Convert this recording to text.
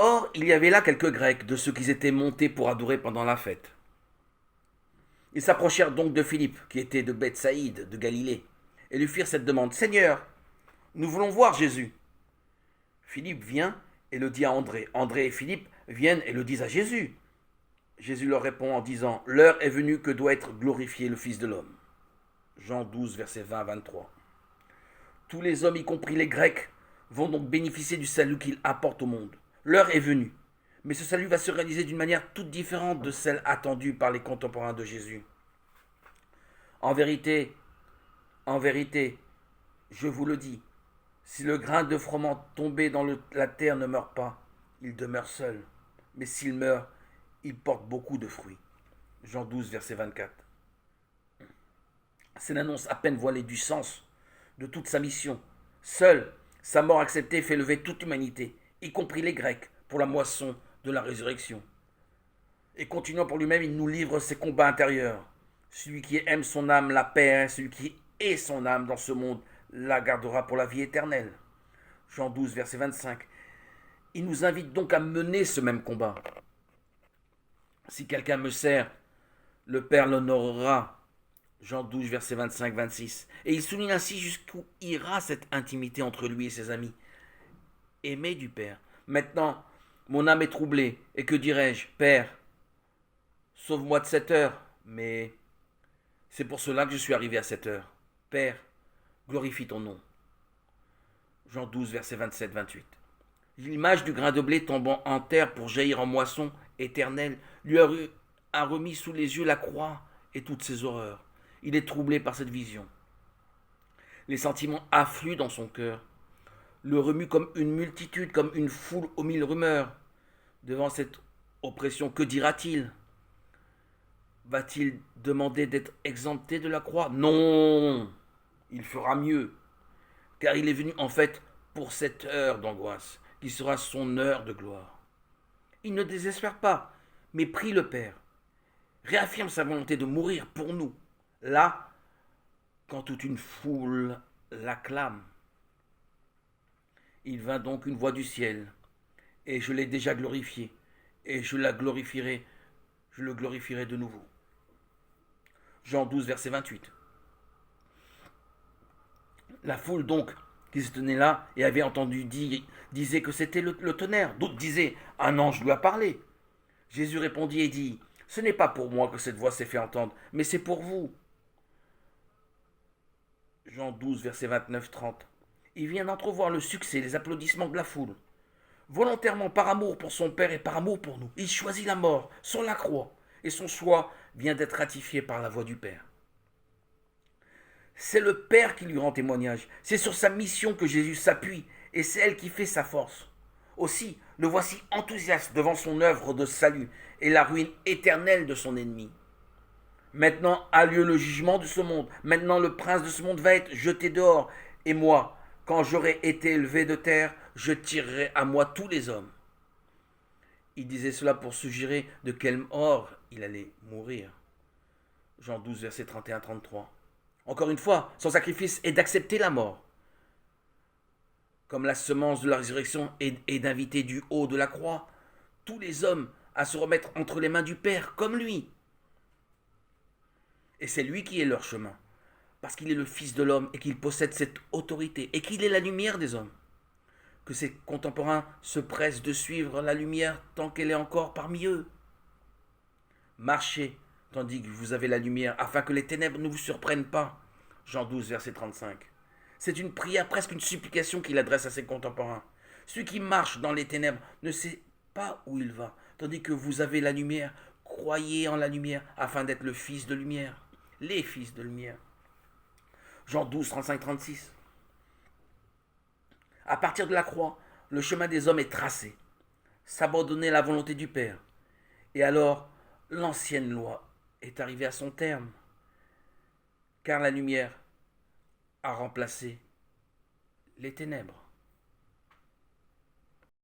Or, il y avait là quelques Grecs, de ceux qui étaient montés pour adorer pendant la fête. Ils s'approchèrent donc de Philippe, qui était de Bethsaïde, de Galilée, et lui firent cette demande. Seigneur, nous voulons voir Jésus. Philippe vient et le dit à André. André et Philippe viennent et le disent à Jésus. Jésus leur répond en disant, l'heure est venue que doit être glorifié le Fils de l'homme. Jean 12, versets 20 à 23. Tous les hommes, y compris les Grecs, vont donc bénéficier du salut qu'il apporte au monde. L'heure est venue. Mais ce salut va se réaliser d'une manière toute différente de celle attendue par les contemporains de Jésus. En vérité, en vérité, je vous le dis, si le grain de froment tombé dans la terre ne meurt pas, il demeure seul. Mais s'il meurt, il porte beaucoup de fruits. Jean 12, verset 24. C'est l'annonce à peine voilée du sens de toute sa mission. Seule, sa mort acceptée fait lever toute l'humanité, y compris les Grecs, pour la moisson de la résurrection. Et continuant pour lui-même, il nous livre ses combats intérieurs. Celui qui aime son âme la perd, celui qui est son âme dans ce monde la gardera pour la vie éternelle. Jean 12, verset 25. Il nous invite donc à mener ce même combat. Si quelqu'un me sert, le Père l'honorera. Jean 12, verset 25-26. Et il souligne ainsi jusqu'où ira cette intimité entre lui et ses amis. Aimé du Père. Maintenant, mon âme est troublée, et que dirais-je, Père, sauve-moi de cette heure. Mais c'est pour cela que je suis arrivé à cette heure. Père, glorifie ton nom. Jean 12, verset 27-28. L'image du grain de blé tombant en terre pour jaillir en moisson éternelle lui a remis sous les yeux la croix et toutes ses horreurs. Il est troublé par cette vision. Les sentiments affluent dans son cœur, le remuent comme une multitude, comme une foule aux mille rumeurs. Devant cette oppression, que dira-t-il? Va-t-il demander d'être exempté de la croix? Non, il fera mieux, car il est venu en fait pour cette heure d'angoisse, qui sera son heure de gloire. Il ne désespère pas, mais prie le Père, réaffirme sa volonté de mourir pour nous, là, quand toute une foule l'acclame. Il vint donc une voix du ciel, et je l'ai déjà glorifié, et je le glorifierai de nouveau. Jean 12, verset 28. La foule donc, qui se tenait là et avait entendu dire, disait que c'était le tonnerre. D'autres disaient, un ange lui a parlé. Jésus répondit et dit, ce n'est pas pour moi que cette voix s'est fait entendre, mais c'est pour vous. Jean 12, verset 29-30. Il vient d'entrevoir le succès, les applaudissements de la foule. Volontairement, par amour pour son Père et par amour pour nous, il choisit la mort sur la croix, et son choix vient d'être ratifié par la voix du Père. C'est le Père qui lui rend témoignage. C'est sur sa mission que Jésus s'appuie, et c'est elle qui fait sa force. Aussi, le voici enthousiaste devant son œuvre de salut et la ruine éternelle de son ennemi. Maintenant a lieu le jugement de ce monde. Maintenant le prince de ce monde va être jeté dehors. Et moi, quand j'aurai été élevé de terre, je tirerai à moi tous les hommes. Il disait cela pour suggérer de quelle mort il allait mourir. Jean 12, verset 31-33. Encore une fois, son sacrifice est d'accepter la mort. Comme la semence de la résurrection est d'inviter du haut de la croix tous les hommes à se remettre entre les mains du Père, comme lui. Et c'est lui qui est leur chemin, parce qu'il est le Fils de l'homme et qu'il possède cette autorité, et qu'il est la lumière des hommes. Que ses contemporains se pressent de suivre la lumière tant qu'elle est encore parmi eux. Marchez, tandis que vous avez la lumière, afin que les ténèbres ne vous surprennent pas. Jean 12, verset 35. C'est une prière, presque une supplication qu'il adresse à ses contemporains. Celui qui marche dans les ténèbres ne sait pas où il va, tandis que vous avez la lumière. Croyez en la lumière, afin d'être le fils de lumière. Les fils de lumière. Jean 12, 35-36. À partir de la croix, le chemin des hommes est tracé. S'abandonner à la volonté du Père. Et alors, l'ancienne loi est arrivée à son terme. Car la lumière a remplacé les ténèbres.